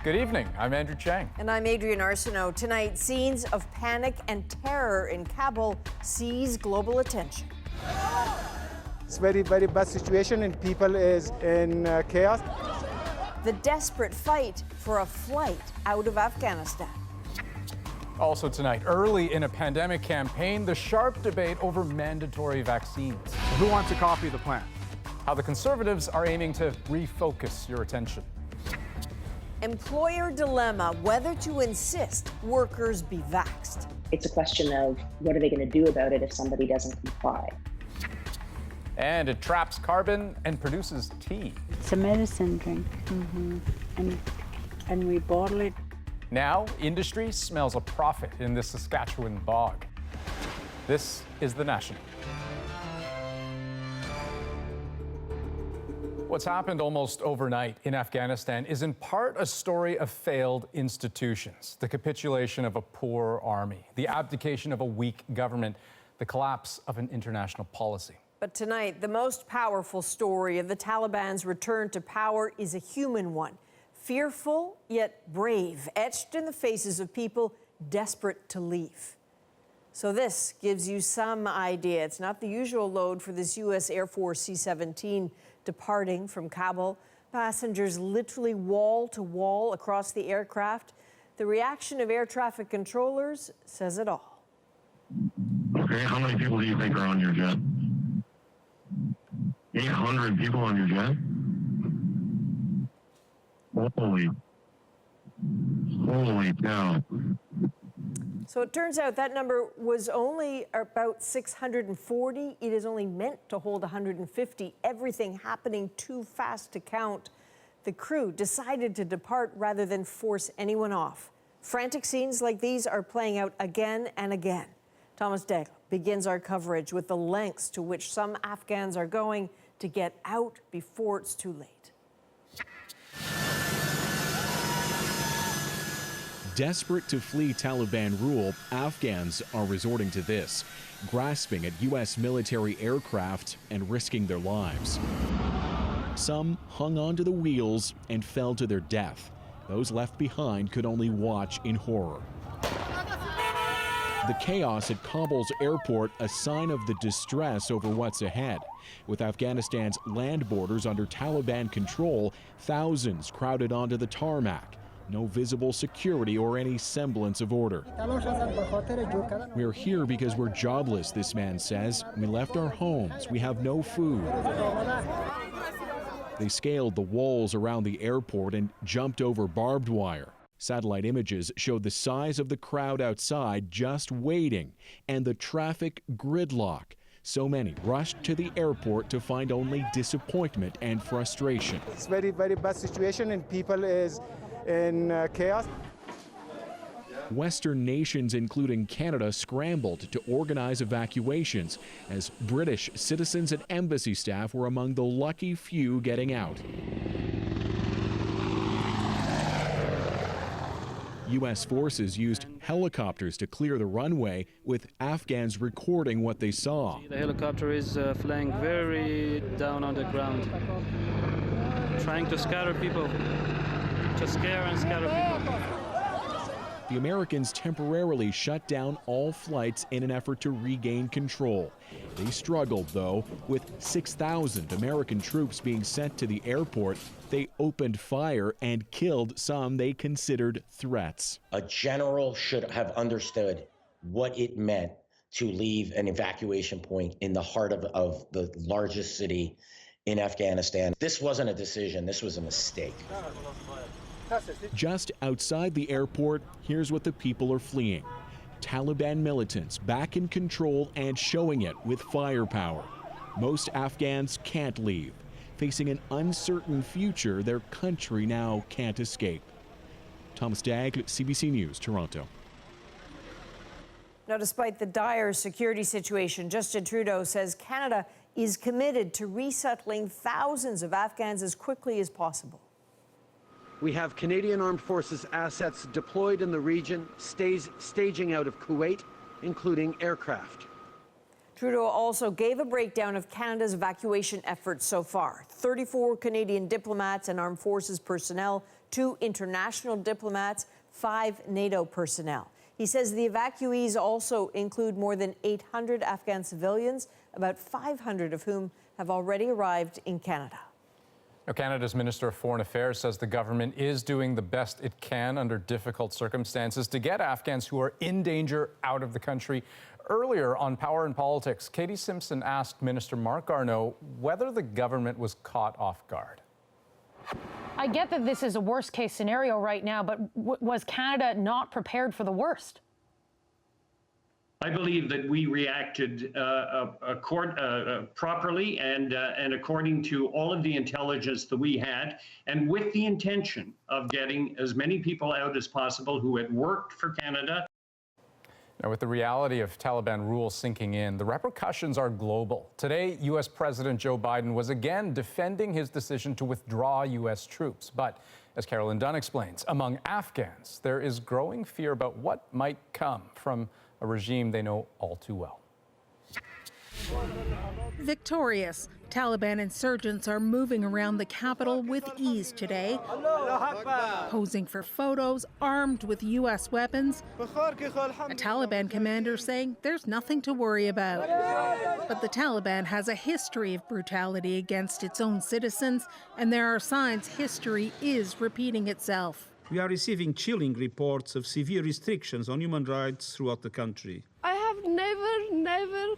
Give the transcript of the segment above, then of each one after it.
Good evening. I'm Andrew Chang. And I'm Adrian Arsenault. Tonight, scenes of panic and terror in Kabul seize global attention. It's very, very bad situation and people is in chaos. The desperate fight for a flight out of Afghanistan. Also tonight, early in a pandemic campaign, the sharp debate over mandatory vaccines. Who wants a copy of the plan? How the Conservatives are aiming to refocus your attention. Employer dilemma, whether to insist workers be vaxxed. It's a question of what are they going to do about it if somebody doesn't comply. And it traps carbon and produces tea. It's a medicine drink, and we bottle it. Now, industry smells a profit in the Saskatchewan bog. This is The National. What's happened almost overnight in Afghanistan is in part a story of failed institutions, the capitulation of a poor army, the abdication of a weak government, the collapse of an international policy. But tonight, the most powerful story of the Taliban's return to power is a human one. Fearful, yet brave, etched in the faces of people desperate to leave. So this gives you some idea. It's not the usual load for this U.S. Air Force C-17 departing from Kabul. Passengers literally wall to wall across the aircraft. The reaction of air traffic controllers says it all. Okay, how many people do you think are on your jet? 800 people on your jet? Holy cow. So it turns out that number was only about 640. It is only meant to hold 150. Everything happening too fast to count. The crew decided to depart rather than force anyone off. Frantic scenes like these are playing out again and again. Thomas Daigle begins our coverage with the lengths to which some Afghans are going to get out before it's too late. Desperate to flee Taliban rule, Afghans are resorting to this, grasping at U.S. military aircraft and risking their lives. Some hung onto the wheels and fell to their death. Those left behind could only watch in horror. The chaos at Kabul's airport a sign of the distress over what's ahead. With Afghanistan's land borders under Taliban control, thousands crowded onto the tarmac. No visible security or any semblance of order. We're here because we're jobless, this man says. We left our homes. We have no food. They scaled the walls around the airport and jumped over barbed wire. Satellite images showed the size of the crowd outside just waiting and the traffic gridlock. So many rushed to the airport to find only disappointment and frustration. It's very, very bad situation and people is in chaos. Western nations, including Canada, scrambled to organize evacuations as British citizens and embassy staff were among the lucky few getting out. U.S. forces used helicopters to clear the runway, with Afghans recording what they saw. The helicopter is flying very down on the ground, trying to scatter people. To scare and scatter people. The Americans temporarily shut down all flights in an effort to regain control. They struggled, though, with 6,000 American troops being sent to the airport. They opened fire and killed some they considered threats. A general should have understood what it meant to leave an evacuation point in the heart of the largest city in Afghanistan. This wasn't a decision, this was a mistake. Just outside the airport, here's what the people are fleeing. Taliban militants back in control and showing it with firepower. Most Afghans can't leave, facing an uncertain future their country now can't escape. Thomas Daigle, CBC News, Toronto. Now, despite the dire security situation, Justin Trudeau says Canada is committed to resettling thousands of Afghans as quickly as possible. We have Canadian Armed Forces assets deployed in the region, staging out of Kuwait, including aircraft. Trudeau also gave a breakdown of Canada's evacuation efforts so far. 34 Canadian diplomats and armed forces personnel, 2 international diplomats, 5 NATO personnel. He says the evacuees also include more than 800 Afghan civilians, about 500 of whom have already arrived in Canada. Now, Canada's Minister of Foreign Affairs says the government is doing the best it can under difficult circumstances to get Afghans who are in danger out of the country. Earlier on Power and Politics, Katie Simpson asked Minister Marc Garneau whether the government was caught off guard. I get that this is a worst-case scenario right now, but was Canada not prepared for the worst? I believe that we reacted properly and according to all of the intelligence that we had, and with the intention of getting as many people out as possible who had worked for Canada. Now, with the reality of Taliban rule sinking in, the repercussions are global. Today, U.S. President Joe Biden was again defending his decision to withdraw U.S. troops. But as Carolyn Dunn explains, among Afghans, there is growing fear about what might come from a regime they know all too well. Victorious, Taliban insurgents are moving around the capital with ease today, posing for photos, armed with U.S. weapons. A Taliban commander saying there's nothing to worry about. But the Taliban has a history of brutality against its own citizens, and there are signs history is repeating itself. We are receiving chilling reports of severe restrictions on human rights throughout the country. I have never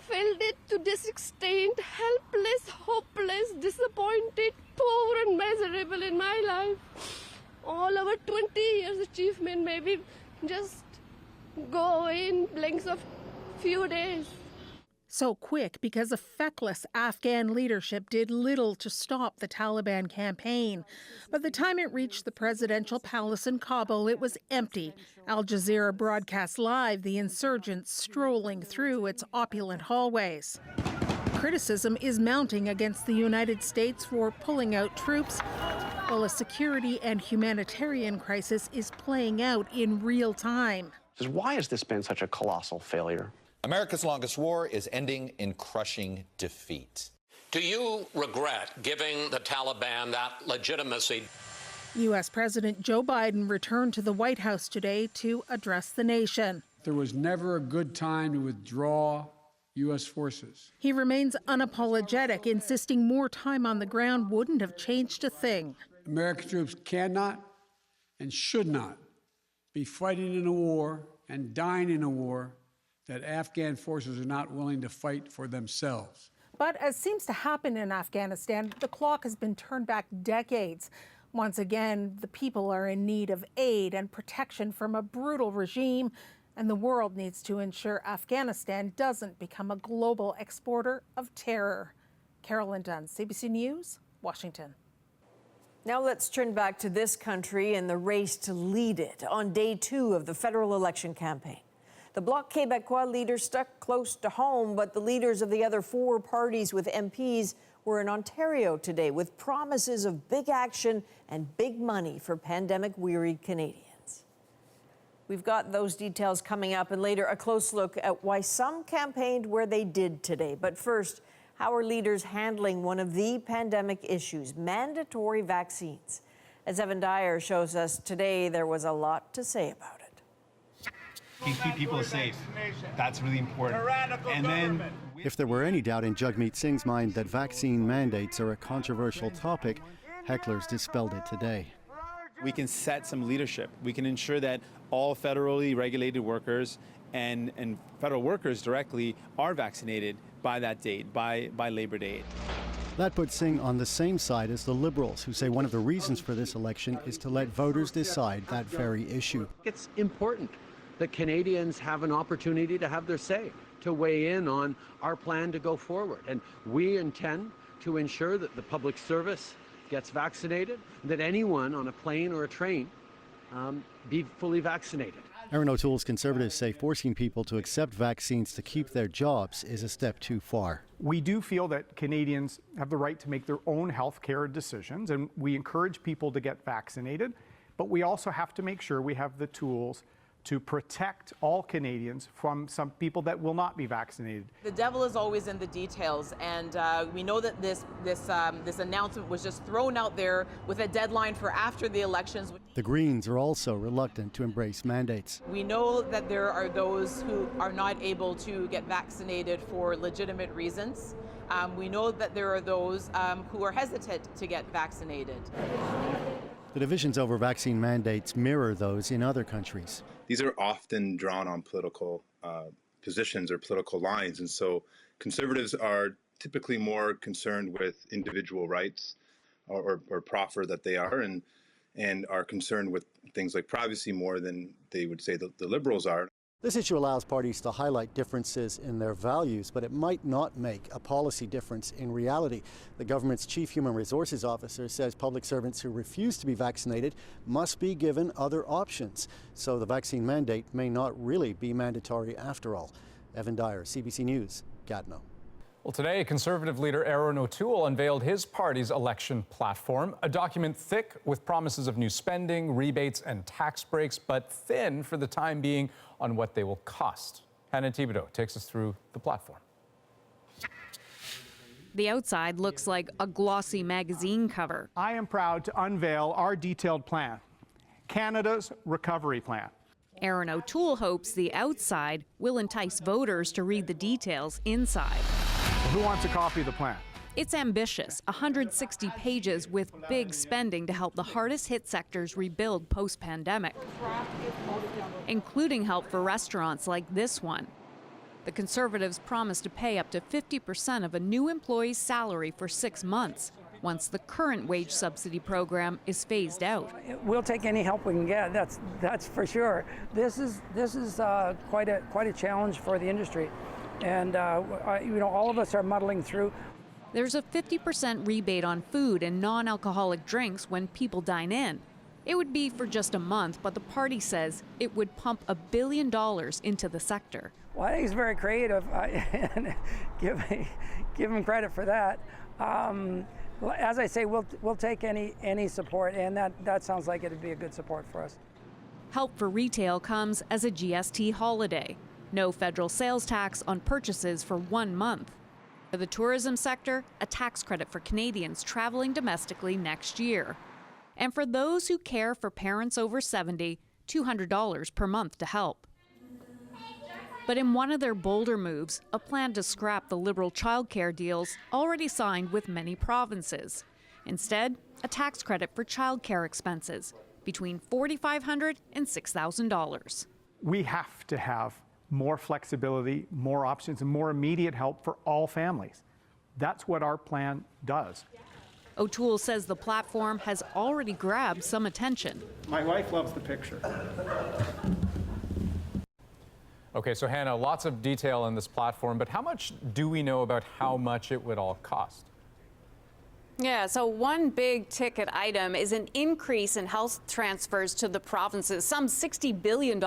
felt it to this extent, helpless, hopeless, disappointed, poor and miserable in my life. All our 20 years achievement maybe just go in blinks of few days. So quick because a feckless Afghan leadership did little to stop the Taliban campaign. By the time it reached the presidential palace in Kabul, it was empty. Al Jazeera broadcast live the insurgents strolling through its opulent hallways. Criticism is mounting against the United States for pulling out troops, while a security and humanitarian crisis is playing out in real time. Why has this been such a colossal failure? America's longest war is ending in crushing defeat. Do you regret giving the Taliban that legitimacy? U.S. President Joe Biden returned to the White House today to address the nation. There was never a good time to withdraw U.S. forces. He remains unapologetic, insisting more time on the ground wouldn't have changed a thing. American troops cannot and should not be fighting in a war and dying in a war that Afghan forces are not willing to fight for themselves. But as seems to happen in Afghanistan, the clock has been turned back decades. Once again, the people are in need of aid and protection from a brutal regime, and the world needs to ensure Afghanistan doesn't become a global exporter of terror. Carolyn Dunn, CBC News, Washington. Now let's turn back to this country and the race to lead it on day 2 of the federal election campaign. The Bloc Québécois leaders stuck close to home, but the leaders of the other 4 parties with MPs were in Ontario today with promises of big action and big money for pandemic-weary Canadians. We've got those details coming up, and later a close look at why some campaigned where they did today. But first, how are leaders handling one of the pandemic issues, mandatory vaccines? As Evan Dyer shows us today, there was a lot to say about it. Keep people safe. That's really important. And then, if there were any doubt in Jagmeet Singh's mind that vaccine mandates are a controversial topic, hecklers dispelled it today. we can set some leadership. We can ensure that all federally regulated workers and federal workers directly are vaccinated by that date, by Labor Day. That puts Singh on the same side as the Liberals, who say one of the reasons for this election is to let voters decide that very issue. It's important that Canadians have an opportunity to have their say, to weigh in on our plan to go forward. And we intend to ensure that the public service gets vaccinated, that anyone on a plane or a train be fully vaccinated. Erin O'Toole's Conservatives say forcing people to accept vaccines to keep their jobs is a step too far. We do feel that Canadians have the right to make their own health care decisions, and we encourage people to get vaccinated, but we also have to make sure we have the tools to protect all Canadians from some people that will not be vaccinated. The devil is always in the details, and we know that this announcement was just thrown out there with a deadline for after the elections. The Greens are also reluctant to embrace mandates. We know that there are those who are not able to get vaccinated for legitimate reasons. We know that there are those who are hesitant to get vaccinated. The divisions over vaccine mandates mirror those in other countries. These are often drawn on political positions or political lines, and so Conservatives are typically more concerned with individual rights or proffer that they are, and are concerned with things like privacy more than they would say the Liberals are. This issue allows parties to highlight differences in their values, but it might not make a policy difference in reality. The government's chief human resources officer says public servants who refuse to be vaccinated must be given other options. So the vaccine mandate may not really be mandatory after all. Evan Dyer, CBC News, Gatineau. Well, today, Conservative leader Aaron O'Toole unveiled his party's election platform, a document thick with promises of new spending, rebates, and tax breaks, but thin for the time being on what they will cost. Hannah Thibodeau takes us through the platform. The outside looks like a glossy magazine cover. I am proud to unveil our detailed plan, Canada's recovery plan. Aaron O'Toole hopes the outside will entice voters to read the details inside. Who wants a copy of the plan? It's ambitious, 160 pages with big spending to help the hardest hit sectors rebuild post-pandemic, including help for restaurants like this one. The Conservatives promise to pay up to 50% of a new employee's salary for 6 months once the current wage subsidy program is phased out. We'll take any help we can get. That's for sure. This is quite a challenge for the industry. And all of us are muddling through. There's a 50% rebate on food and non-alcoholic drinks when people dine in. It would be for just a month, but the party says it would pump $1 billion into the sector. Well, I think it's very creative, and give him credit for that. As I say, we'll take any support, and that sounds like it'd be a good support for us. Help for retail comes as a GST holiday. No federal sales tax on purchases for 1 month. For the tourism sector, a tax credit for Canadians traveling domestically next year. And for those who care for parents over 70, $200 per month to help. But in one of their bolder moves, a plan to scrap the Liberal childcare deals already signed with many provinces. Instead, a tax credit for childcare expenses between $4,500 and $6,000. We have to have more flexibility, more options, and more immediate help for all families. That's what our plan does. O'Toole says the platform has already grabbed some attention. My wife loves the picture. Okay, so Hannah, lots of detail in this platform, but how much do we know about how much it would all cost? Yeah, so one big ticket item is an increase in health transfers to the provinces, some $60 billion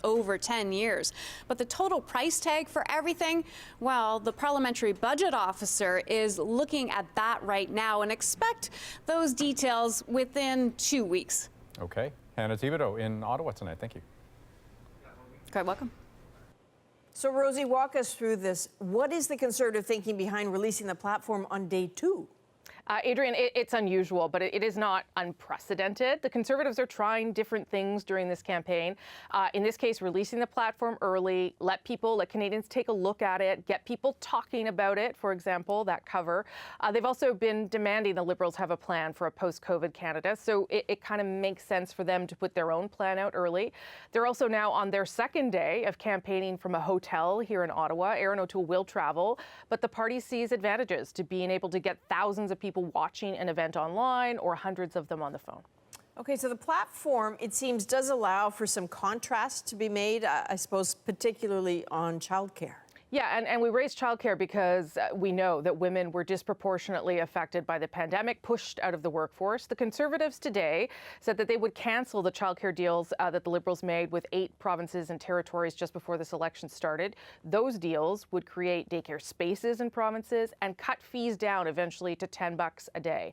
over 10 years. But the total price tag for everything, well, the parliamentary budget officer is looking at that right now and expect those details within 2 weeks. Okay, Hannah Thibodeau in Ottawa tonight. Thank you. Quite welcome. So, Rosie, walk us through this. What is the Conservative thinking behind releasing the platform on day 2? Adrian, it's unusual, but it is not unprecedented. The Conservatives are trying different things during this campaign. In this case, releasing the platform early, let Canadians take a look at it, get people talking about it, for example, that cover. They've also been demanding the Liberals have a plan for a post-COVID Canada, so it kind of makes sense for them to put their own plan out early. They're also now on their second day of campaigning from a hotel here in Ottawa. Aaron O'Toole will travel, but the party sees advantages to being able to get thousands of people watching an event online or hundreds of them on the phone. Okay, so the platform, it seems, does allow for some contrast to be made, I suppose, particularly on childcare. Yeah, and we raised childcare because we know that women were disproportionately affected by the pandemic, pushed out of the workforce. The Conservatives today said that they would cancel the childcare deals that the Liberals made with 8 provinces and territories just before this election started. Those deals would create daycare spaces in provinces and cut fees down eventually to $10 a day.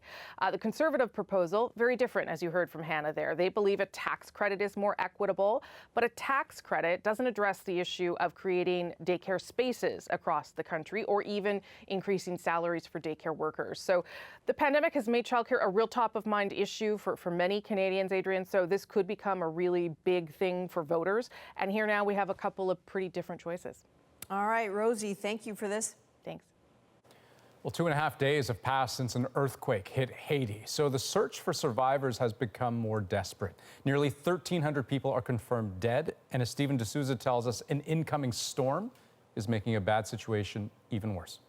The Conservative proposal, very different, as you heard from Hannah there. They believe a tax credit is more equitable, but a tax credit doesn't address the issue of creating daycare spaces across the country or even increasing salaries for daycare workers. So the pandemic has made childcare a real top of mind issue for many Canadians, Adrian. So this could become a really big thing for voters. And here now we have a couple of pretty different choices. All right, Rosie, thank you for this. Thanks. Well, 2.5 days have passed since an earthquake hit Haiti, so the search for survivors has become more desperate. Nearly 1,300 people are confirmed dead, and as Stephen D'Souza tells us, an incoming storm is making a bad situation even worse.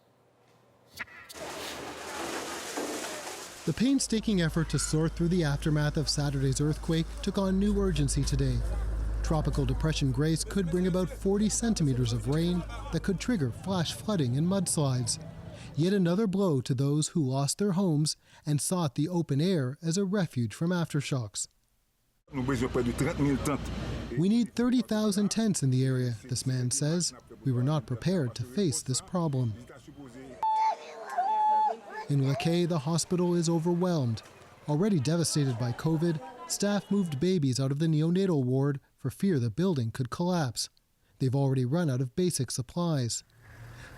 The painstaking effort to sort through the aftermath of Saturday's earthquake took on new urgency today. Tropical Depression Grace could bring about 40 centimeters of rain that could trigger flash flooding and mudslides. Yet another blow to those who lost their homes and sought the open air as a refuge from aftershocks. We need 30,000 tents in the area, this man says. We were not prepared to face this problem. In Lakay, the hospital is overwhelmed. Already devastated by COVID, staff moved babies out of the neonatal ward for fear the building could collapse. They've already run out of basic supplies.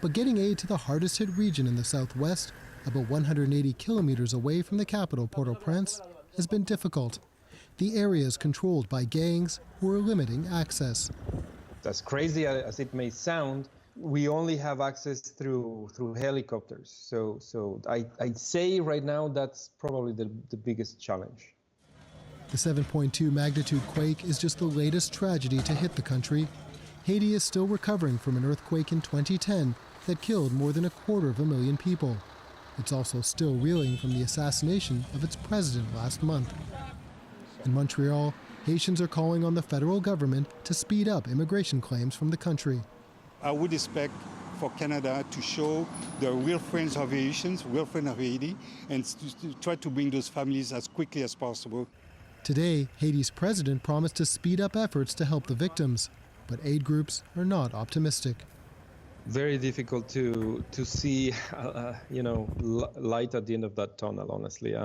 But getting aid to the hardest hit region in the southwest, about 180 kilometers away from the capital, Port-au-Prince, has been difficult. The area is controlled by gangs who are limiting access. As crazy as it may sound, we only have access through helicopters. So I'd say right now that's probably the biggest challenge. The 7.2 magnitude quake is just the latest tragedy to hit the country. Haiti is still recovering from an earthquake in 2010 that killed more than 250,000 people. It's also still reeling from the assassination of its president last month. In Montreal, Haitians are calling on the federal government to speed up immigration claims from the country. I would expect for Canada to show the real friends of Haitians, real friends of Haiti, and to try to bring those families as quickly as possible. Today, Haiti's president promised to speed up efforts to help the victims, but aid groups are not optimistic. Very difficult to see, light at the end of that tunnel, honestly,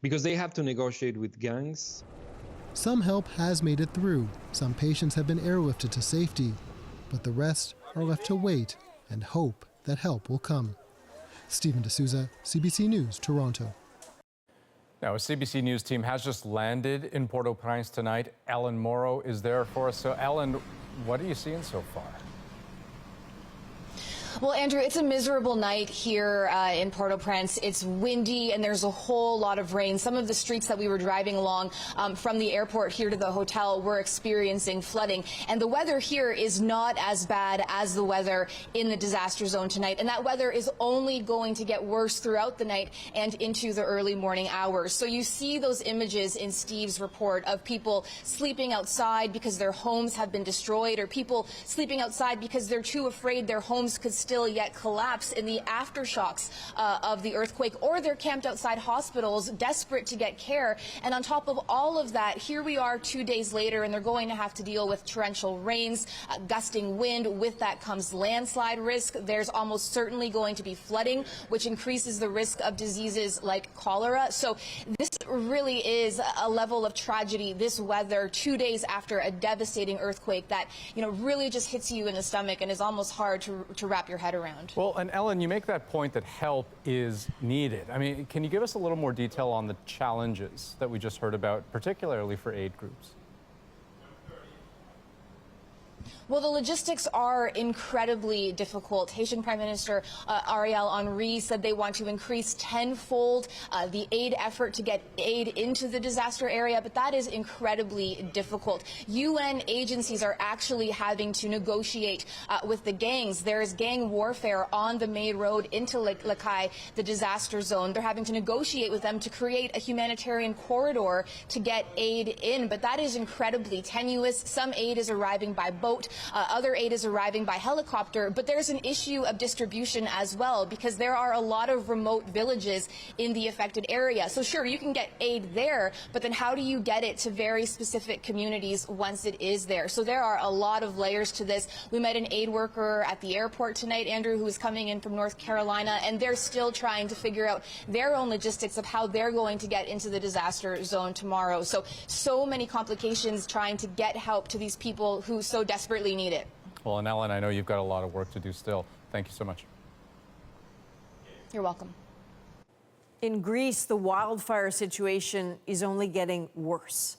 because they have to negotiate with gangs. Some help has made it through. Some patients have been airlifted to safety, but the rest are left to wait and hope that help will come. Stephen D'Souza, CBC News, Toronto. Now, a CBC News team has just landed in Port-au-Prince tonight. Ellen Morrow is there for us. So, Ellen, what are you seeing so far? Well, Andrew, it's a miserable night here in Port-au-Prince. It's windy and there's a whole lot of rain. Some of the streets that we were driving along from the airport here to the hotel were experiencing flooding. And the weather here is not as bad as the weather in the disaster zone tonight. And that weather is only going to get worse throughout the night and into the early morning hours. So you see those images in Steve's report of people sleeping outside because their homes have been destroyed, or people sleeping outside because they're too afraid their homes could still yet collapse in the aftershocks of the earthquake, or they're camped outside hospitals desperate to get care. And on top of all of that, here we are 2 days later, and they're going to have to deal with torrential rains, gusting wind. With that comes landslide risk. There's almost certainly going to be flooding, which increases the risk of diseases like cholera. So this really is a level of tragedy, this weather, 2 days after a devastating earthquake that, really just hits you in the stomach and is almost hard to wrap your head around. Well, and Ellen, you make that point that help is needed. I mean, can you give us a little more detail on the challenges that we just heard about, particularly for aid groups? Well, the logistics are incredibly difficult. Haitian Prime Minister Ariel Henry said they want to increase tenfold the aid effort to get aid into the disaster area, but that is incredibly difficult. UN agencies are actually having to negotiate with the gangs. There is gang warfare on the main road into Lakay, the disaster zone. They're having to negotiate with them to create a humanitarian corridor to get aid in, but that is incredibly tenuous. Some aid is arriving by boat. boat. Other aid is arriving by helicopter, but there's an issue of distribution as well, because there are a lot of remote villages in the affected area. So sure, you can get aid there, but then how do you get it to very specific communities once it is there? So there are a lot of layers to this. We met an aid worker at the airport tonight, Andrew, who was coming in from North Carolina, and they're still trying to figure out their own logistics of how they're going to get into the disaster zone tomorrow. So many complications trying to get help to these people who so desperately need it. Well, and Ellen, I know you've got a lot of work to do still. Thank you so much. You're welcome. In Greece, the wildfire situation is only getting worse.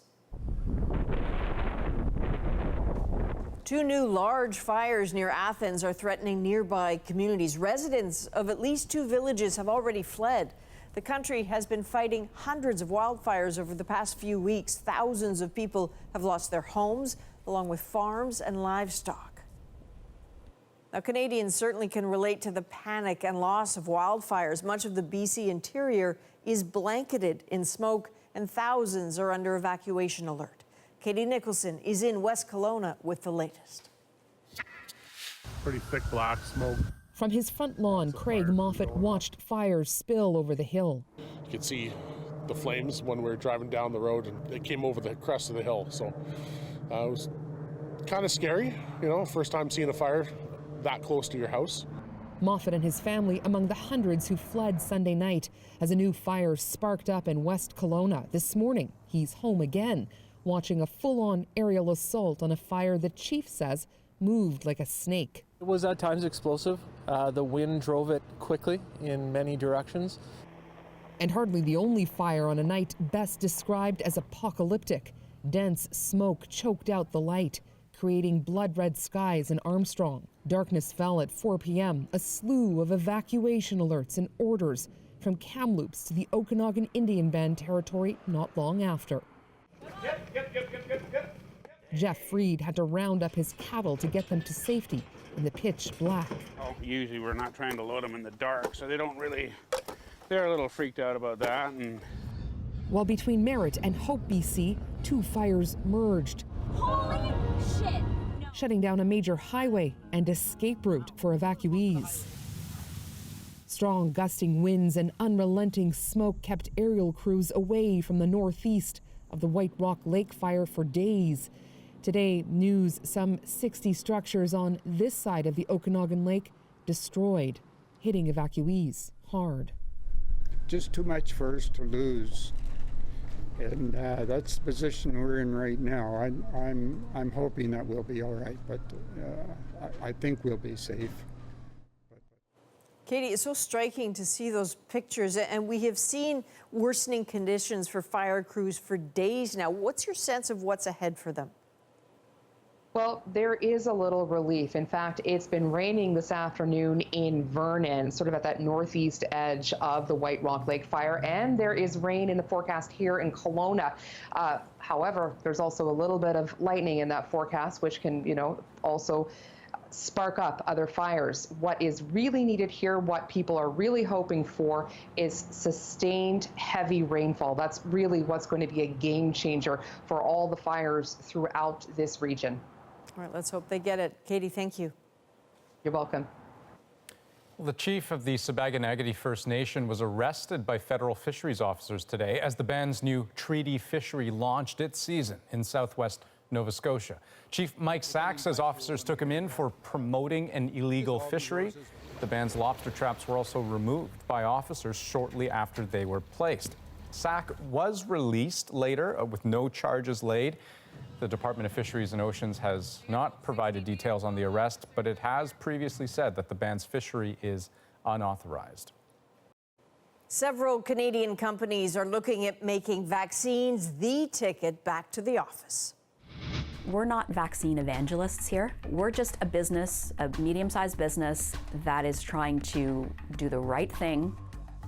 2 new large fires near Athens are threatening nearby communities. Residents of at least 2 villages have already fled. The country has been fighting hundreds of wildfires over the past few weeks. Thousands of people have lost their homes, along with farms and livestock. Now, Canadians certainly can relate to the panic and loss of wildfires. Much of the BC interior is blanketed in smoke, and thousands are under evacuation alert. Katie Nicholson is in West Kelowna with the latest. Pretty thick black smoke. From his front lawn, Craig Moffat watched fires spill over the hill. You could see the flames when we were driving down the road, and they came over the crest of the hill. So it was kind of scary, you know, first time seeing a fire that close to your house. Moffat and his family among the hundreds who fled Sunday night as a new fire sparked up in West Kelowna. This morning, he's home again, watching a full-on aerial assault on a fire the chief says moved like a snake. It was at times explosive. The wind drove it quickly in many directions. And hardly the only fire on a night best described as apocalyptic. Dense smoke choked out the light, creating blood-red skies in Armstrong. Darkness fell at 4 p.m., a slew of evacuation alerts and orders from Kamloops to the Okanagan Indian Band territory not long after. Jeff Freed had to round up his cattle to get them to safety in the pitch black. Usually we're not trying to load them in the dark, so they're a little freaked out about that. While between Merritt and Hope, BC, 2 fires merged. Holy shit! Shutting down a major highway and escape route for evacuees. Strong gusting winds and unrelenting smoke kept aerial crews away from the northeast of the White Rock Lake fire for days. Today, news some 60 structures on this side of the Okanagan Lake destroyed, hitting evacuees hard. Just too much for us to lose. And that's the position we're in right now. I'm hoping that we'll be all right, but I think we'll be safe. Katie, it's so striking to see those pictures, and we have seen worsening conditions for fire crews for days now. What's your sense of what's ahead for them? Well, there is a little relief. In fact, it's been raining this afternoon in Vernon, sort of at that northeast edge of the White Rock Lake fire, and there is rain in the forecast here in Kelowna. However, there's also a little bit of lightning in that forecast, which can, also spark up other fires. What is really needed here, what people are really hoping for, is sustained heavy rainfall. That's really what's going to be a game changer for all the fires throughout this region. All right, let's hope they get it. Katie, thank you. You're welcome. Well, the chief of the Sabaganagati First Nation was arrested by federal fisheries officers today as the band's new treaty fishery launched its season in southwest Nova Scotia. Chief Mike Sachs says officers took him in for promoting an illegal fishery. The band's lobster traps were also removed by officers shortly after they were placed. Sachs was released later with no charges laid. The Department of Fisheries and Oceans has not provided details on the arrest, but it has previously said that the band's fishery is unauthorized. Several Canadian companies are looking at making vaccines the ticket back to the office. We're not vaccine evangelists here. We're just a business, a medium-sized business that is trying to do the right thing.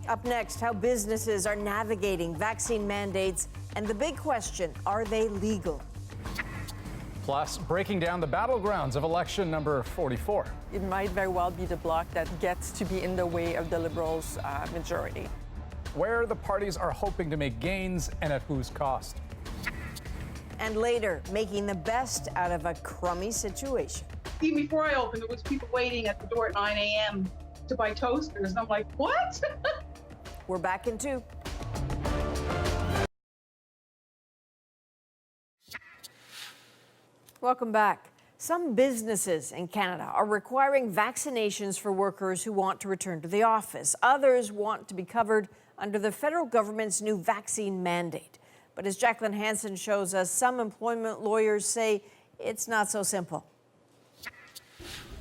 Up next, how businesses are navigating vaccine mandates, and the big question, are they legal? Plus, breaking down the battlegrounds of election number 44. It might very well be the bloc that gets to be in the way of the Liberals' majority. Where the parties are hoping to make gains and at whose cost. and later making the best out of a crummy situation. Even before I opened, there was people waiting at the door at 9 a.m. to buy toasters, and I'm like, what? We're back in 2. Welcome back. Some businesses in Canada are requiring vaccinations for workers who want to return to the office. Others want to be covered under the federal government's new vaccine mandate. But as Jacqueline Hansen shows us, some employment lawyers say it's not so simple.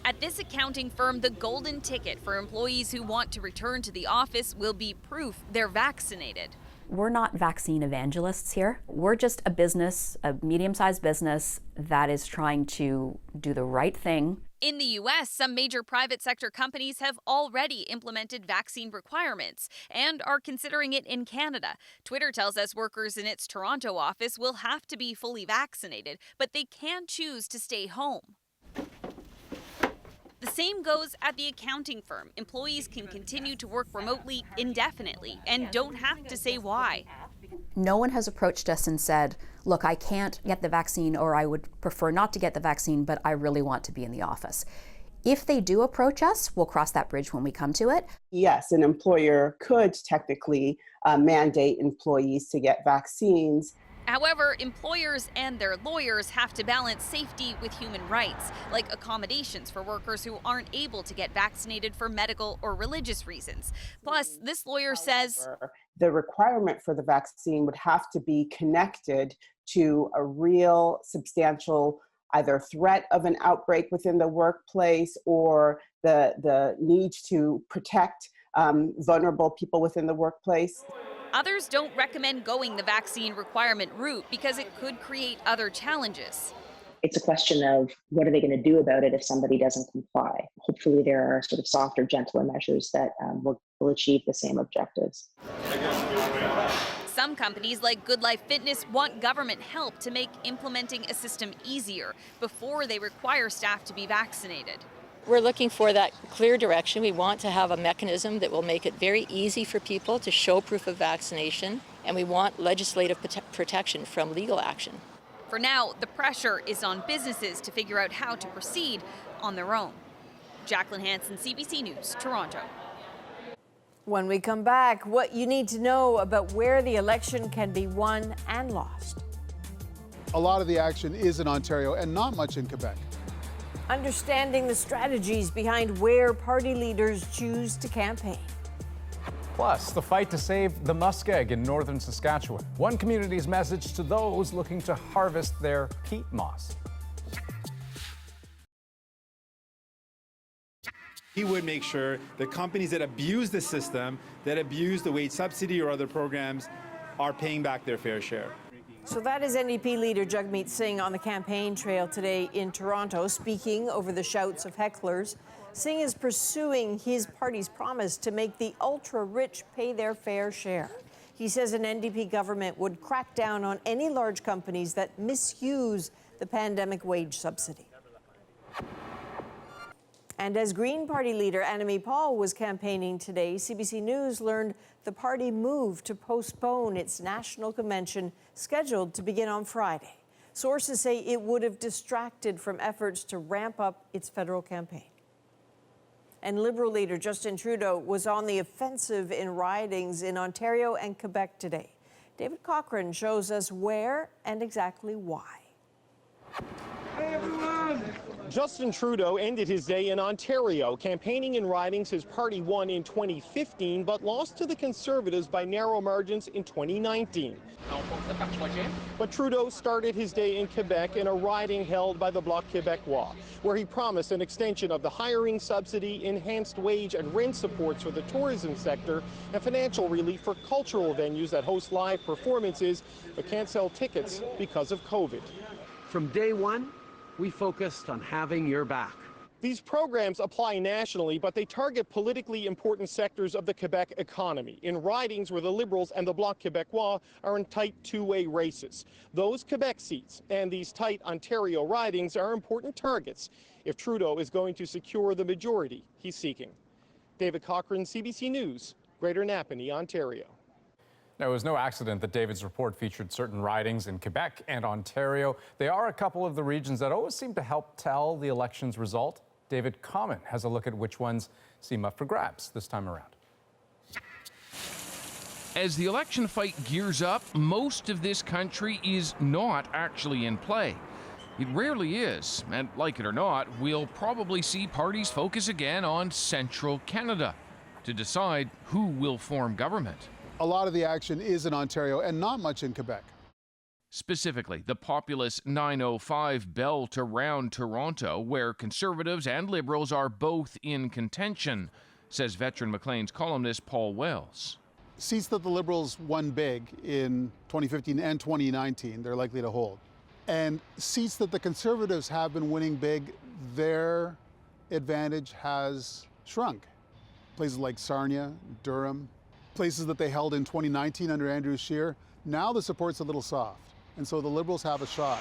At this accounting firm, the golden ticket for employees who want to return to the office will be proof they're vaccinated. We're not vaccine evangelists here. We're just a business, a medium-sized business that is trying to do the right thing. In the U.S., some major private sector companies have already implemented vaccine requirements and are considering it in Canada. Twitter tells us workers in its Toronto office will have to be fully vaccinated, but they can choose to stay home. The same goes at the accounting firm. Employees can continue to work remotely indefinitely and don't have to say why. No one has approached us and said, look, I can't get the vaccine, or I would prefer not to get the vaccine, but I really want to be in the office. If they do approach us, we'll cross that bridge when we come to it. Yes, an employer could technically mandate employees to get vaccines. However, employers and their lawyers have to balance safety with human rights, like accommodations for workers who aren't able to get vaccinated for medical or religious reasons. Plus, this lawyer says the requirement for the vaccine would have to be connected to a real substantial either threat of an outbreak within the workplace or the need to protect vulnerable people within the workplace. Others don't recommend going the vaccine requirement route because it could create other challenges. It's a question of what are they going to do about it if somebody doesn't comply. Hopefully there are sort of softer, gentler measures that will achieve the same objectives. Some companies like Good Life Fitness want government help to make implementing a system easier before they require staff to be vaccinated. We're looking for that clear direction. We want to have a mechanism that will make it very easy for people to show proof of vaccination, and we want legislative protection from legal action. For now, the pressure is on businesses to figure out how to proceed on their own. Jacqueline Hansen, CBC News, Toronto. When we come back, what you need to know about where the election can be won and lost. A lot of the action is in Ontario and not much in Quebec. Understanding the strategies behind where party leaders choose to campaign. Plus, the fight to save the muskeg in northern Saskatchewan. One community's message to those looking to harvest their peat moss. He would make sure that companies that abuse the system, that abuse the wage subsidy or other programs, are paying back their fair share. So that is NDP leader Jagmeet Singh on the campaign trail today in Toronto, speaking over the shouts of hecklers. Singh is pursuing his party's promise to make the ultra-rich pay their fair share. He says an NDP government would crack down on any large companies that misuse the pandemic wage subsidy. And as Green Party leader Annamie Paul was campaigning today, CBC News learned the party moved to postpone its national convention scheduled to begin on Friday. Sources say it would have distracted from efforts to ramp up its federal campaign. And Liberal leader Justin Trudeau was on the offensive in ridings in Ontario and Quebec today. David Cochran shows us where and exactly why. Hey everyone! Justin Trudeau ended his day in Ontario, campaigning in ridings his party won in 2015, but lost to the Conservatives by narrow margins in 2019. But Trudeau started his day in Quebec in a riding held by the Bloc Québécois, where he promised an extension of the hiring subsidy, enhanced wage and rent supports for the tourism sector, and financial relief for cultural venues that host live performances but can't sell tickets because of COVID. From day one, we focused on having your back. These programs apply nationally, but they target politically important sectors of the Quebec economy, in ridings where the Liberals and the Bloc Québécois are in tight two-way races. Those Quebec seats and these tight Ontario ridings are important targets if Trudeau is going to secure the majority he's seeking. David Cochran, CBC News, Greater Napanee, Ontario. Now, it was no accident that David's report featured certain ridings in Quebec and Ontario. They are a couple of the regions that always seem to help tell the election's result. David Common has a look at which ones seem up for grabs this time around. As the election fight gears up, most of this country is not actually in play. It rarely is, and like it or not, we'll probably see parties focus again on central Canada to decide who will form government. A lot of the action is in Ontario and not much in Quebec. Specifically, the populous 905 belt around Toronto, where Conservatives and Liberals are both in contention, says veteran Maclean's columnist Paul Wells. Seats that the Liberals won big in 2015 and 2019, they're likely to hold. And seats that the Conservatives have been winning big, their advantage has shrunk. Places like Sarnia, Durham, places that they held in 2019 under Andrew Scheer, now the support's a little soft. And so the Liberals have a shot.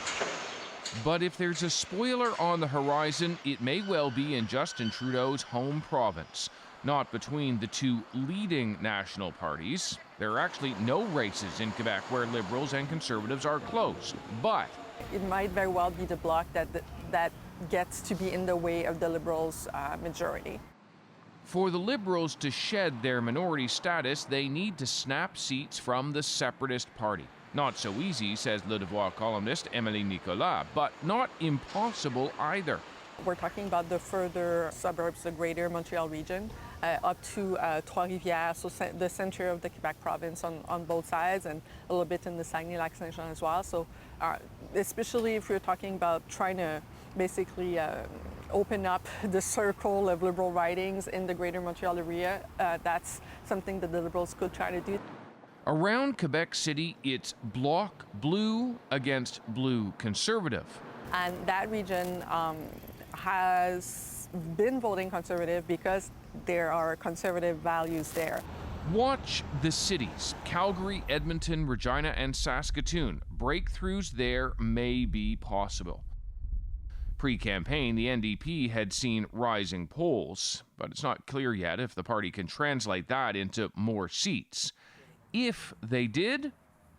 But if there's a spoiler on the horizon, it may well be in Justin Trudeau's home province. Not between the two leading national parties. There are actually no races in Quebec where Liberals and Conservatives are close. But it might very well be the bloc that gets to be in the way of the Liberals' majority. for the Liberals to shed their minority status, they need to snap seats from the Separatist Party. Not so easy, says Le Devoir columnist Emily Nicolas, but not impossible either. We're talking about the further suburbs, the greater Montreal region, up to Trois-Rivières, so the center of the Quebec province on both sides, and a little bit in the Saguenay-Lac-Saint-Jean as well. So especially if we're talking about trying to basically open up the circle of Liberal ridings in the greater Montreal area, that's something that the Liberals could try to do. Around Quebec City, it's Bloc Blue against Blue Conservative. And that region has been voting Conservative because there are Conservative values there. Watch the cities, Calgary, Edmonton, Regina, and Saskatoon. Breakthroughs there may be possible. Pre-campaign, the NDP had seen rising polls, but it's not clear yet if the party can translate that into more seats. If they did,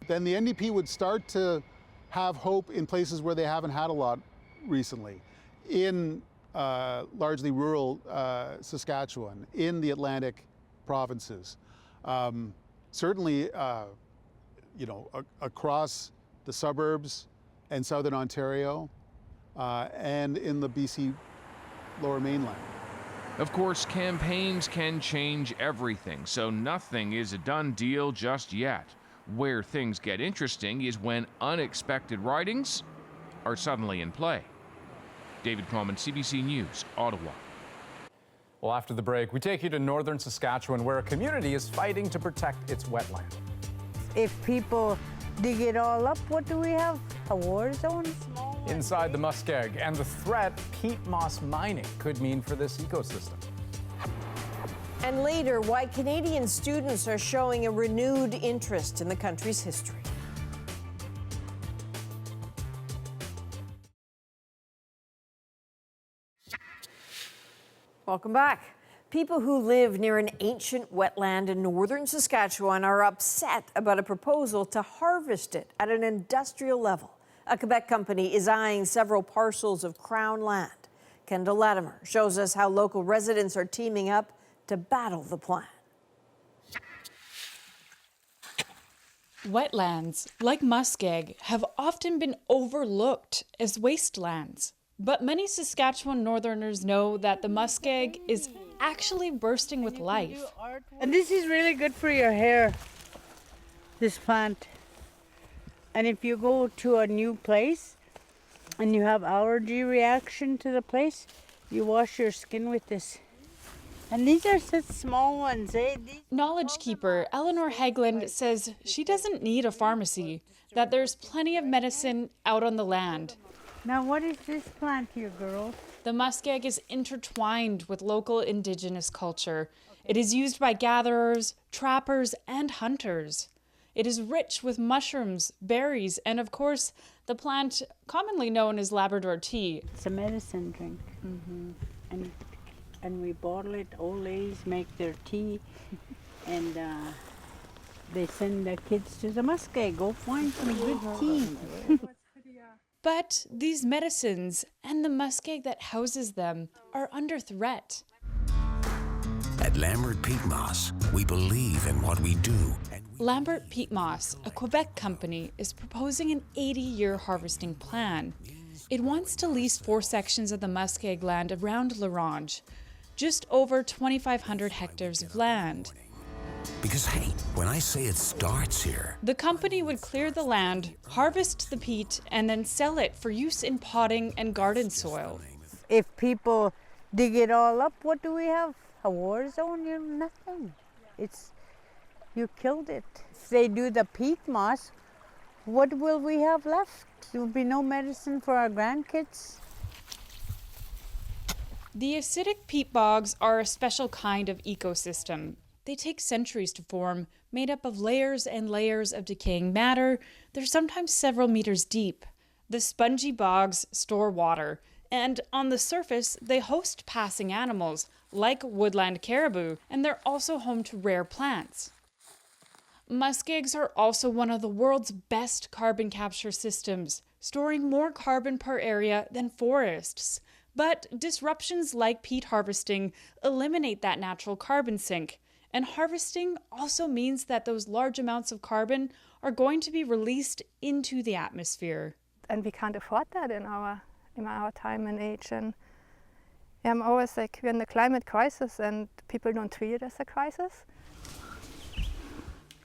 then the NDP would start to have hope in places where they haven't had a lot recently. In largely rural Saskatchewan, in the Atlantic provinces. Certainly, across the suburbs and southern Ontario, and in the BC Lower Mainland. Of course, campaigns can change everything, so nothing is a done deal just yet. Where things get interesting is when unexpected ridings are suddenly in play. David Common, CBC News, Ottawa. Well, after the break, we take you to northern Saskatchewan, where a community is fighting to protect its wetland. If people dig it all up, what do we have? A war zone? Inside the muskeg, and the threat peat moss mining could mean for this ecosystem. And later, why Canadian students are showing a renewed interest in the country's history. Welcome back. People who live near an ancient wetland in northern Saskatchewan are upset about a proposal to harvest it at an industrial level. A Quebec company is eyeing several parcels of Crown land. Kendall Latimer shows us how local residents are teaming up to battle the plan. Wetlands, like muskeg, have often been overlooked as wastelands. But many Saskatchewan Northerners know that the muskeg is actually bursting with life. And this is really good for your hair, this plant. And if you go to a new place and you have allergy reaction to the place, you wash your skin with this. And these are such small ones, eh? Knowledge keeper Eleanor Hegland says she doesn't need a pharmacy, that there's plenty of medicine out on the land. Now what is this plant here, girl? The muskeg is intertwined with local indigenous culture. It is used by gatherers, trappers, and hunters. It is rich with mushrooms, berries, and of course, the plant commonly known as Labrador tea. It's a medicine drink. And we bottle it. Old ladies make their tea, and They send their kids to the muskeg, go find some good tea. But these medicines and the muskeg that houses them are under threat. At Lambert Peat Moss, we believe in what we do. Lambert Peat Moss, a Quebec company, is proposing an 80-year harvesting plan. It wants to lease 4 sections of the muskeg land around L'Orange, just over 2,500 hectares of land. Because, hey, when I say it starts here... The company would clear the land, harvest the peat, and then sell it for use in potting and garden soil. If people dig it all up, what do we have? A war zone? You know, nothing. You killed it. If they do the peat moss, what will we have left? There will be no medicine for our grandkids. The acidic peat bogs are a special kind of ecosystem. They take centuries to form, made up of layers and layers of decaying matter. They're sometimes several meters deep. The spongy bogs store water, and on the surface, they host passing animals, like woodland caribou, and they're also home to rare plants. Muskegs are also one of the world's best carbon capture systems, storing more carbon per area than forests. But disruptions like peat harvesting eliminate that natural carbon sink. And harvesting also means that those large amounts of carbon are going to be released into the atmosphere. And we can't afford that in our time and age. And I'm always like, we're in the climate crisis and people don't treat it as a crisis.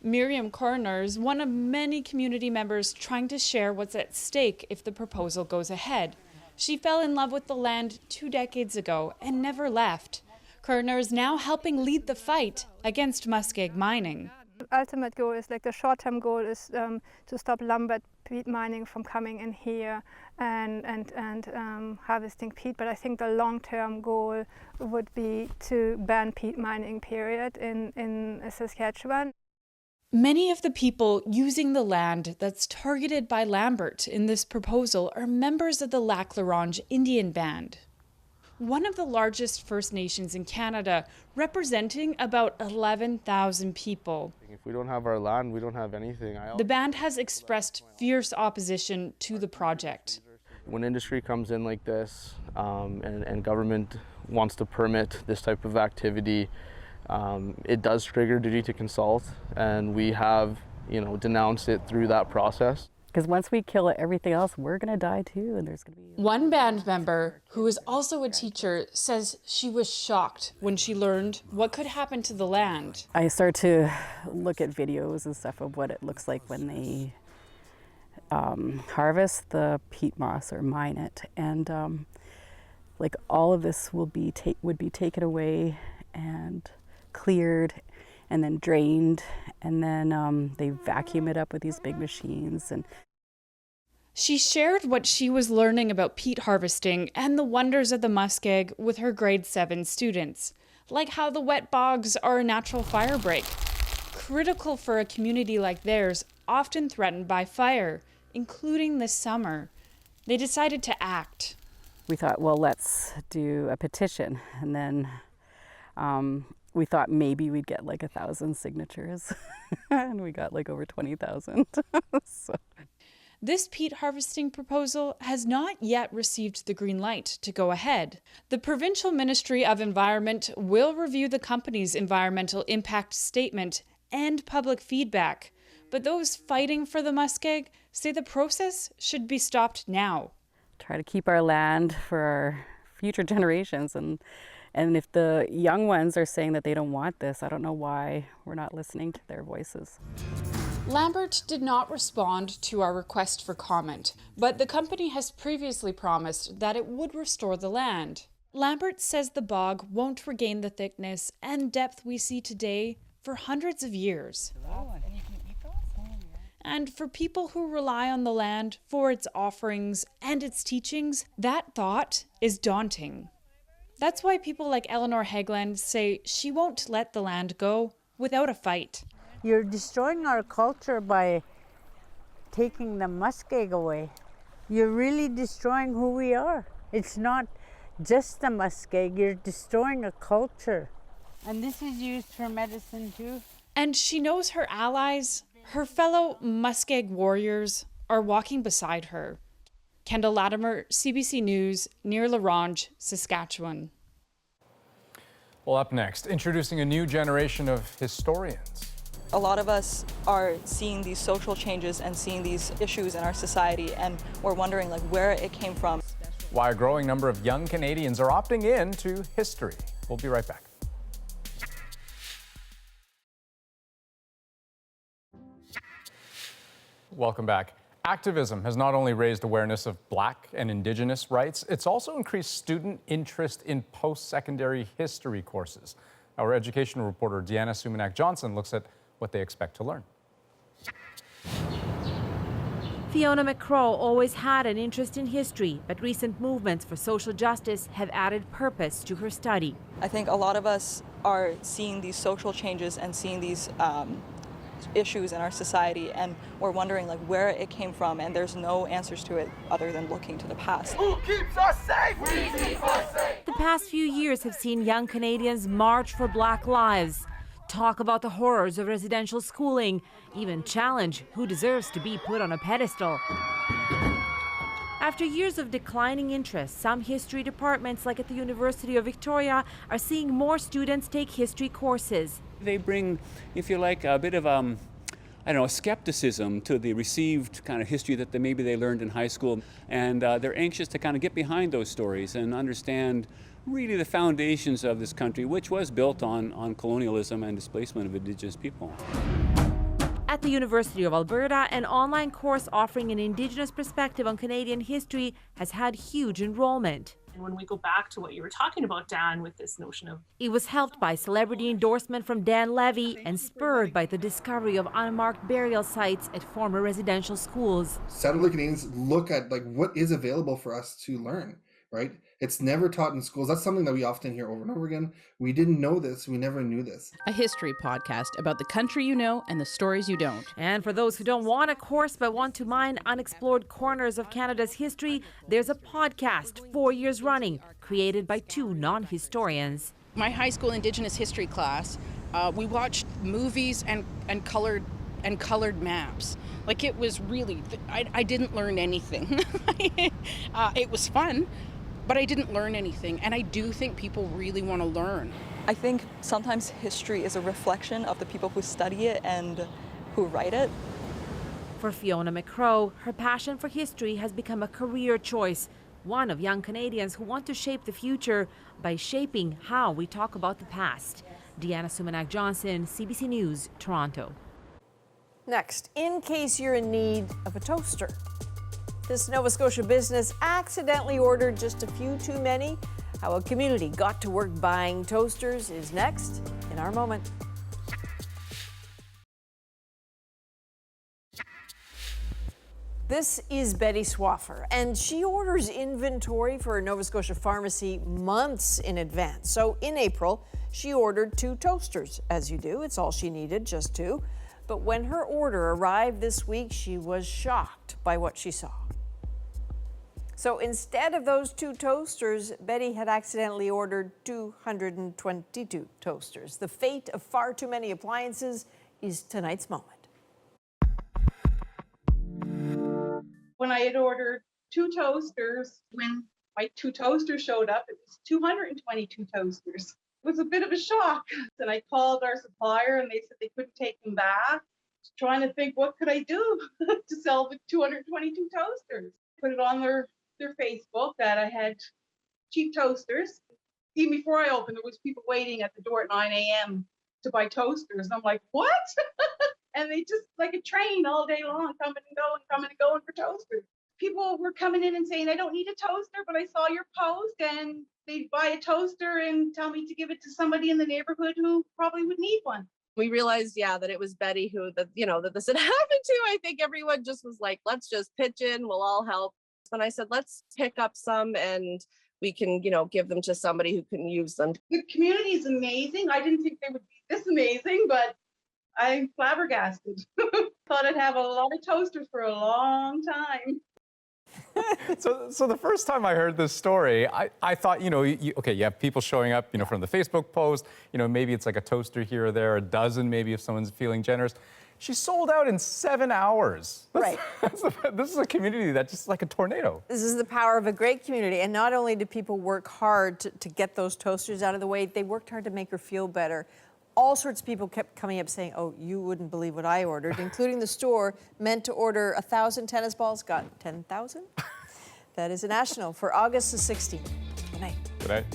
Miriam Coroner is one of many community members trying to share what's at stake if the proposal goes ahead. She fell in love with the land 2 decades ago and never left. Coroner is now helping lead the fight against muskeg mining. The ultimate goal is, like the short-term goal is to stop Lambert peat mining from coming in here and harvesting peat. But I think the long-term goal would be to ban peat mining, period, in Saskatchewan. Many of the people using the land that's targeted by Lambert in this proposal are members of the Lac La Ronge Indian Band, one of the largest First Nations in Canada, representing about 11,000 people. If we don't have our land, we don't have anything. The band has expressed fierce opposition to the project. When industry comes in like this and government wants to permit this type of activity, it does trigger duty to consult, and we have, denounced it through that process. Because once we kill everything else, we're going to die too, and there's going to be... One band member, who is also a teacher, says she was shocked when she learned what could happen to the land. I start to look at videos and stuff of what it looks like when they harvest the peat moss or mine it, and like all of this would be taken away and cleared and then drained, and then they vacuum it up with these big machines. And she shared what she was learning about peat harvesting and the wonders of the muskeg with her grade 7 students, like how the wet bogs are a natural fire break, critical for a community like theirs, often threatened by fire, including this summer. They decided to act. We thought, well, let's do a petition, and then we thought maybe we'd get like 1,000 signatures, and we got like over 20,000. So. This peat harvesting proposal has not yet received the green light to go ahead. The Provincial Ministry of Environment will review the company's environmental impact statement and public feedback, but those fighting for the muskeg say the process should be stopped now. Try to keep our land for our future generations, and if the young ones are saying that they don't want this, I don't know why we're not listening to their voices. Lambert did not respond to our request for comment, but the company has previously promised that it would restore the land. Lambert says the bog won't regain the thickness and depth we see today for hundreds of years. And for people who rely on the land for its offerings and its teachings, that thought is daunting. That's why people like Eleanor Hegland say she won't let the land go without a fight. You're destroying our culture by taking the muskeg away. You're really destroying who we are. It's not just the muskeg, you're destroying a culture. And this is used for medicine too. And she knows her allies, her fellow muskeg warriors, are walking beside her. Kendall Latimer, CBC News, near La Ronge, Saskatchewan. Well, up next, introducing a new generation of historians. A lot of us are seeing these social changes and seeing these issues in our society, and we're wondering where it came from. Why a growing number of young Canadians are opting in to history. We'll be right back. Welcome back. Activism has not only raised awareness of Black and Indigenous rights, it's also increased student interest in post-secondary history courses. Our education reporter Deanna Sumanak-Johnson looks at what they expect to learn. Fiona McCrow always had an interest in history, but recent movements for social justice have added purpose to her study. I think a lot of us are seeing these social changes and seeing these issues in our society, and we're wondering where it came from, and there's no answers to it other than looking to the past. Who keeps us safe? We keep us safe. The past few years have seen young Canadians march for Black lives, talk about the horrors of residential schooling, even challenge who deserves to be put on a pedestal. After years of declining interest, some history departments, like at the University of Victoria, are seeing more students take history courses. They bring, if you like, a bit of skepticism to the received kind of history that maybe they learned in high school. And they're anxious to kind of get behind those stories and understand really the foundations of this country, which was built on colonialism and displacement of Indigenous people. At the University of Alberta, an online course offering an Indigenous perspective on Canadian history has had huge enrollment. And when we go back to what you were talking about, Dan, with this notion of... It was helped by celebrity endorsement from Dan Levy and spurred by the discovery of unmarked burial sites at former residential schools. Settler Canadians look at what is available for us to learn, right? It's never taught in schools. That's something that we often hear over and over again. We didn't know this. We never knew this. A history podcast about the country you know and the stories you don't. And for those who don't want a course but want to mine unexplored corners of Canada's history, there's a podcast, 4 years running, created by two non-historians. My high school Indigenous history class, we watched movies and colored maps. It was really, I didn't learn anything. It was fun, but I didn't learn anything, and I do think people really want to learn. I think sometimes history is a reflection of the people who study it and who write it. For Fiona McCrow, her passion for history has become a career choice, one of young Canadians who want to shape the future by shaping how we talk about the past. Deanna Sumanak-Johnson, CBC News, Toronto. Next, in case you're in need of a toaster. This Nova Scotia business accidentally ordered just a few too many. How a community got to work buying toasters is next in our moment. This is Betty Swaffer, and she orders inventory for a Nova Scotia pharmacy months in advance. So in April, she ordered 2 toasters, as you do. It's all she needed, just 2. But when her order arrived this week, she was shocked by what she saw. So instead of those 2 toasters, Betty had accidentally ordered 222 toasters. The fate of far too many appliances is tonight's moment. When I had ordered 2 toasters, when my 2 toasters showed up, it was 222 toasters. It was a bit of a shock. And I called our supplier and they said they couldn't take them back. Trying to think, what could I do to sell the 222 toasters? Put it on their Facebook that I had cheap toasters. Even before I opened, there was people waiting at the door at 9 a.m. to buy toasters. And I'm like, what? And they just, like a train all day long, coming and going for toasters. People were coming in and saying, I don't need a toaster, but I saw your post, and they'd buy a toaster and tell me to give it to somebody in the neighborhood who probably would need one. We realized, that it was Betty that this had happened to. I think everyone just was like, let's just pitch in, we'll all help. And I said, let's pick up some and we can, give them to somebody who can use them. The community is amazing. I didn't think they would be this amazing, but I'm flabbergasted. Thought I'd have a lot of toasters for a long time. So the first time I heard this story, I thought, you have people showing up, from the Facebook post, maybe it's like a toaster here or there, a dozen maybe if someone's feeling generous. She sold out in 7 hours. Right. This is a community that's just like a tornado. This is the power of a great community. And not only do people work hard to get those toasters out of the way, they worked hard to make her feel better. All sorts of people kept coming up saying, oh, you wouldn't believe what I ordered, including the store meant to order 1,000 tennis balls, got 10,000. That is a national for August the 16th. Good night. Good night.